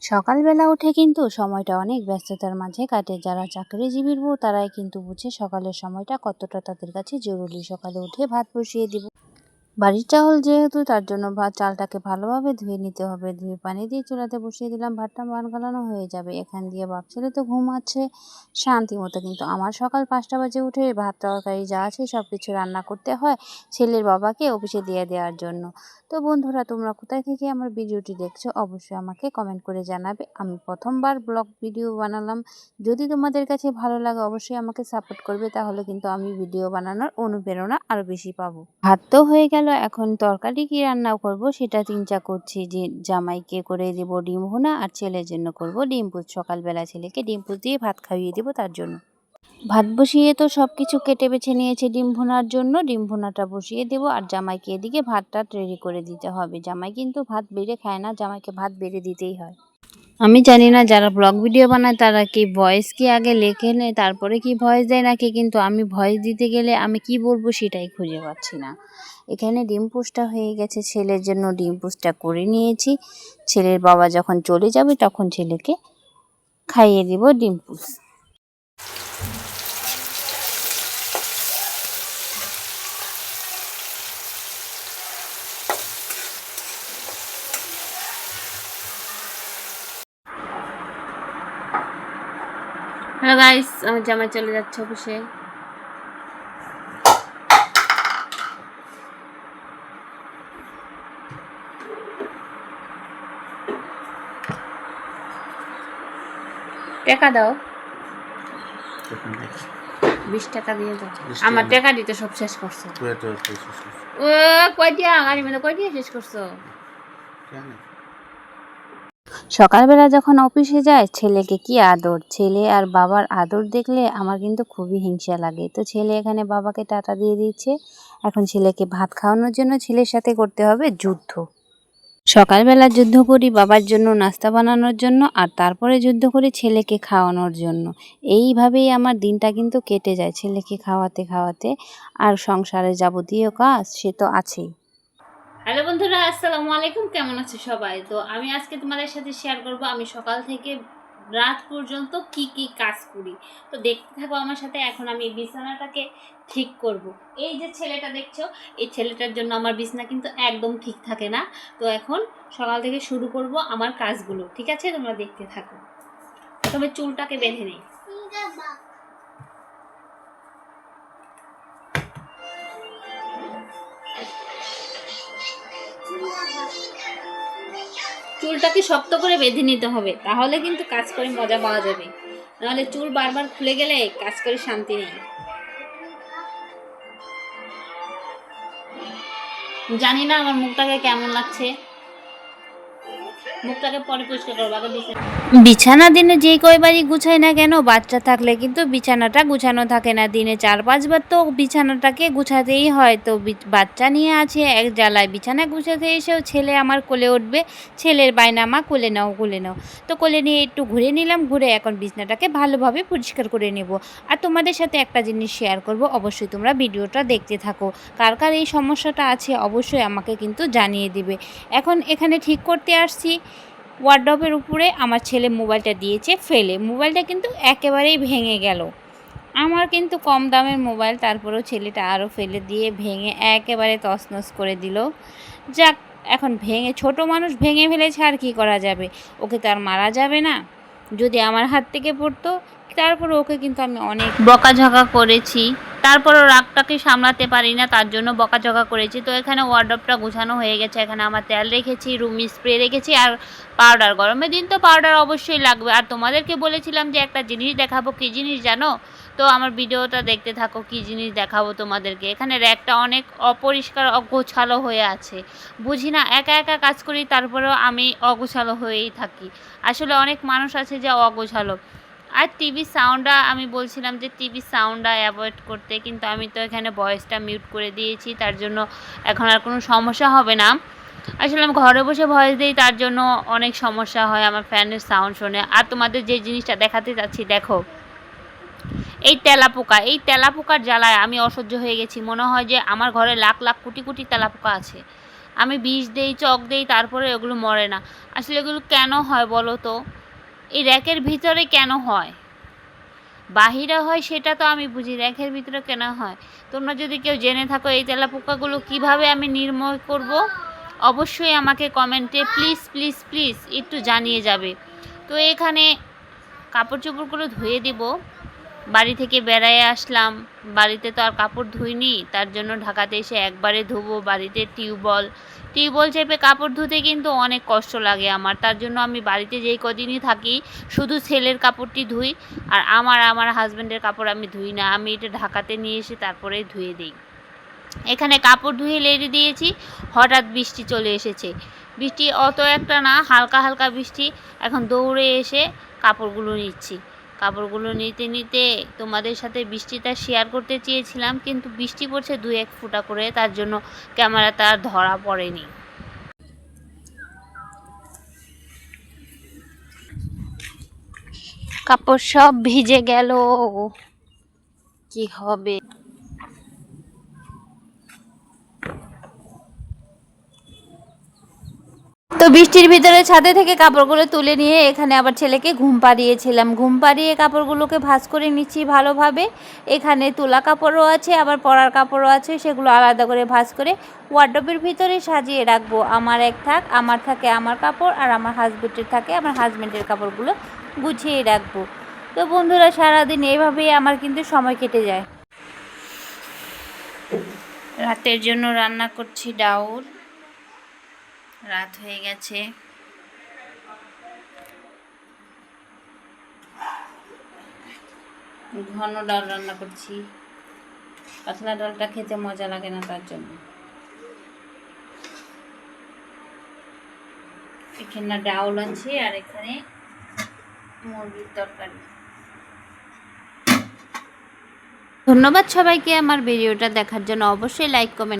সকালবেলা উঠে কিন্তু সময়টা অনেক ব্যস্ততার মাঝে কাটে। যারা চাকরিজীবীর বউ তারাই কিন্তু বুঝে সকালের সময়টা কতটা তাদের কাছে জরুরি। সকালে উঠে ভাত বসিয়ে দিব। বাড়ির চাউল যেহেতু তার জন্য চালটাকে ভালোভাবে ধুয়ে নিতে হবে। ধুয়ে পানি দিয়ে চুলাতে বসিয়ে দিলাম, ভাতটা গালানো হয়ে যাবে। এখান দিয়ে বাপ ছেলে তো ঘুমাচ্ছে শান্তি মতো, কিন্তু আমার সকাল 5টা বাজে উঠে ভাত তরকারি যা আছে সব কিছু রান্না করতে হয় ছেলের বাবাকে অফিসে দিয়ে দেওয়ার জন্য। তো বন্ধুরা, তোমরা কোথায় থেকে আমার ভিডিওটি দেখছো অবশ্যই আমাকে কমেন্ট করে জানাবে। আমি প্রথমবার ব্লগ ভিডিও বানালাম, যদি তোমাদের কাছে ভালো লাগে অবশ্যই আমাকে সাপোর্ট করবে, তাহলে কিন্তু আমি ভিডিও বানানোর অনুপ্রেরণা আরও বেশি পাবো। ভাত তো হয়ে গেল, এখন তরকারি কি রান্না করব সেটা চিন্তা করছি। যে জামাইকে করে দেব ডিম ভুনা আর ছেলের জন্য করব ডিম পুচ। সকালবেলা ছেলেকে ডিম পুচ দিয়ে ভাত খাইয়ে দেবো, তার জন্য ভাত বসিয়ে তো সব কিছু কেটে বেছে নিয়েছে ডিম ভুনার জন্য। ডিম ভুনাটা বসিয়ে দেবো আর জামাইকে এদিকে ভাতটা রেডি করে দিতে হবে। জামাই কিন্তু ভাত বেড়ে খায় না, জামাইকে ভাত বেড়ে দিতেই হয়। আমি জানি না যারা ব্লগ ভিডিও বানায় তারা কি ভয়েস কি আগে লেখে নেয় তারপরে কি ভয়েস দেয় নাকি, কিন্তু আমি ভয়েস দিতে গেলে আমি কি বলবো সেটাই খুঁজে পাচ্ছি না। এখানে ডিম পোস্টটা হয়ে গেছে, ছেলের জন্য ডিম পোস্টটা করে নিয়েছি। ছেলের বাবা যখন চলে যাবে তখন ছেলেকে খাইয়ে দিব ডিম পোস্ট। হ্যালো গাইস, আমার জামাই চলে যাচ্ছে অফিসে। টাকা দাও, 20 টাকা দিয়ে দাও। আমার টাকা দিতে সব শেষ করছো। ও কয়টা গাড়ি মানে কয়টা শেষ করছো? সকালবেলা যখন অফিসে যায় ছেলেকে কি আদর, ছেলে আর বাবার আদর দেখলে আমার কিন্তু খুবই হিংসা লাগে। তো ছেলে এখানে বাবাকে টাটা দিয়ে দিচ্ছে। এখন ছেলেকে ভাত খাওয়ানোর জন্য ছেলের সাথে করতে হবে যুদ্ধ। সকালবেলা যুদ্ধ করি বাবার জন্য নাস্তা বানানোর জন্য, আর তারপরে যুদ্ধ করি ছেলেকে খাওয়ানোর জন্য। এইভাবেই আমার দিনটা কিন্তু কেটে যায় ছেলেকে খাওয়াতে খাওয়াতে। আর সংসারে যাবতীয় কাজ সে তো আছেই। হ্যালো বন্ধুরা, আসসালামু আলাইকুম। কেমন আছো সবাই? তো আমি আজকে তোমাদের সাথে শেয়ার করব আমি সকাল থেকে রাত পর্যন্ত কি কি কাজ করি। তো দেখতে থাকো আমার সাথে। এখন আমি বিছানাটাকে ঠিক করব। এই যে ছেলেটা দেখছো, এই ছেলেটার জন্য আমার বিছানা কিন্তু একদম ঠিক থাকে না। তো এখন সকাল থেকে শুরু করব আমার কাজগুলো, ঠিক আছে? তোমরা দেখতে থাকো। তবে চুলটাকে বেঁধে নিই। চুলটাকে শক্ত করে বেঁধে নিতে হবে, তাহলে কিন্তু কাজ করে মজা পাওয়া যাবে। নাহলে চুল বারবার খুলে গেলে কাজ করে শান্তি নেই। জানি না আমার মুখটাকে কেমন লাগছে, মুখটাকে পরে পরিষ্কার করবো। আগে বিছানা দিনে যেই কয়বারই গুছাই না কেন, বাচ্চা থাকলে কিন্তু বিছানাটা গুছানো থাকে না। দিনে 4-5 বার তো বিছানাটাকে গুছাতেই হয়। তো বাচ্চা নিয়ে আছে এক জ্বালায়, বিছানা গুছাতে এসেও ছেলে আমার কোলে উঠবে। ছেলের বায়না, মা কোলে নাও কোলে নাও। তো কোলে নিয়ে একটু ঘুরে নিলাম, ঘুরে এখন বিছানাটাকে ভালোভাবে পরিষ্কার করে নেব। আর তোমাদের সাথে একটা জিনিস শেয়ার করব, অবশ্যই তোমরা ভিডিওটা দেখতে থাকো। কার কার এই সমস্যাটা আছে অবশ্যই আমাকে কিন্তু জানিয়ে দিবে। এখন এখানে ঠিক করতে আসছি। ওয়ার্ডরোবের উপরে আমার ছেলে মোবাইলটা দিয়েছে ফেলে, মোবাইলটা কিন্তু একেবারেই ভেঙে গেল। আমার কিন্তু কম দামের মোবাইল, তারপরেও ছেলেটা আরও ফেলে দিয়ে ভেঙে একেবারে তছনছ করে দিল। যাক, এখন ভেঙে, ছোট মানুষ ভেঙে ফেলেছে, আর কি করা যাবে? ওকে তো আর মারা যাবে না। যদি আমার হাত থেকে পড়তো, তারপরে ওকে কিন্তু আমি অনেক বকাঝকা করেছি, তারপরও রাগটাকে সামলাতে পারি না, তার জন্য বকাঝকা করেছি। তো এখানে ওয়ার্ডরোবটা গোছানো হয়ে গেছে। এখানে আমার তেল রেখেছি, রুম স্প্রে রেখেছি আর পাউডার। গরমের দিন তো পাউডার অবশ্যই লাগবে। আর তোমাদেরকে বলেছিলাম যে একটা জিনিস দেখাবো, কী জিনিস জানো? তো আমার ভিডিওটা দেখতে থাকো, কী জিনিস দেখাবো তোমাদেরকে। এখানে র্যাকটা অনেক অপরিষ্কার অগোছালো হয়ে আছে। বুঝি না, একা একা কাজ করি তারপরেও আমি অগোছালো হয়েই থাকি। আসলে অনেক মানুষ আছে যে অগোছালো। আর টিভি সাউন্ডটা আমি বলছিলাম যে টিভি সাউন্ডটা অ্যাভয়েড করতে, কিন্তু আমি তো এখানে ভয়েসটা মিউট করে দিয়েছি, তার জন্য এখন আর কোনো সমস্যা হবে না। আসলে আমি ঘরে বসে ভয়েস দিই, তার জন্য অনেক সমস্যা হয় আমার ফ্যানের সাউন্ড শুনে। আর তোমাদের যে জিনিসটা দেখাতে যাচ্ছি দেখো, এই তেলাপোকা, এই তেলাপোকার জ্বালায় আমি অসহ্য হয়ে গেছি। মনে হয় যে আমার ঘরে লাখ লাখ কোটি কোটি তেলাপোকা আছে। আমি বিষ দেই, চক দেই, তারপরে ওগুলো মরে না। আসলে এগুলো কেন হয় বলো তো? এই র্যাকের ভিতরে কেন হয়? বাহিরে হয় সেটা তো আমি বুঝি, র্যাকের ভিতরে কেন হয়? তোমরা যদি কেউ জেনে থাকো এই তেলাপোকাগুলো কিভাবে আমি নির্মূল করব, অবশ্যই আমাকে কমেন্টে প্লিজ প্লিজ প্লিজ একটু জানিয়ে যাবে। তো এখানে কাপড় চোপড়গুলো ধুয়ে দিব। বাড়ি থেকে বেড়ায় আসলাম, বাড়িতে তো আর কাপড় ধুইনি, তার জন্য ঢাকাতে এসে একবারে ধুবো। বাড়িতে টিউবওয়েল চেপে কাপড় ধুতে কিন্তু অনেক কষ্ট লাগে আমার, তার জন্য আমি বাড়িতে যেই কদিনই থাকি শুধু ছেলের কাপড়টি ধুই, আর আমার হাজব্যান্ডের কাপড় আমি ধুই না। আমি এটা ঢাকাতে নিয়ে এসে তারপরেই ধুয়ে দিই। এখানে কাপড় ধুয়ে লেড়ে দিয়েছি, হঠাৎ বৃষ্টি চলে এসেছে। বৃষ্টি অত একটা না, হালকা হালকা বৃষ্টি। এখন দৌড়ে এসে কাপড়গুলো নিচ্ছি। কাপড়গুলো নিতে নিতে তোমাদের সাথে বৃষ্টিটা শেয়ার করতে চেয়েছিলাম, কিন্তু বৃষ্টি পড়ছে 2-1 ফোঁটা করে, তার জন্য ক্যামেরাটা আর ধরা পড়েনি। কাপড় সব ভিজে গেল, কি হবে? তো বৃষ্টির ভিতরে ছাদে থেকে কাপড়গুলো তুলে নিয়ে এখানে আবার ছেলেকে ঘুম পাড়িয়েছিলাম। ঘুম পাড়িয়ে কাপড়গুলোকে ভাঁজ করে নিচ্ছি ভালোভাবে। এখানে তোলা কাপড়ও আছে, আবার পরার কাপড়ও আছে, সেগুলো আলাদা করে ভাঁজ করে ওয়ার্ডরোবের ভিতরে সাজিয়ে রাখবো। আমার থাকে আমার কাপড়, আর আমার হাজব্যান্ডের থাকে আমার হাজব্যান্ডের কাপড়গুলো গুছিয়ে রাখবো। তো বন্ধুরা, সারাদিন এইভাবেই আমার কিন্তু সময় কেটে যায়। রাতের জন্য রান্না করছি ডাউল। রাত হয়ে গেছে। ঘন ডাল রান্না করছি, পাতলা ডালটা খেতে মজা লাগে না, তার জন্য। এখানে ডাউল আছে, আর এখানে মুরগির তরকারি। ধন্যবাদ সবাইকে আমার ভিডিওটা দেখার জন্য। অবশ্যই লাইক কমেন্ট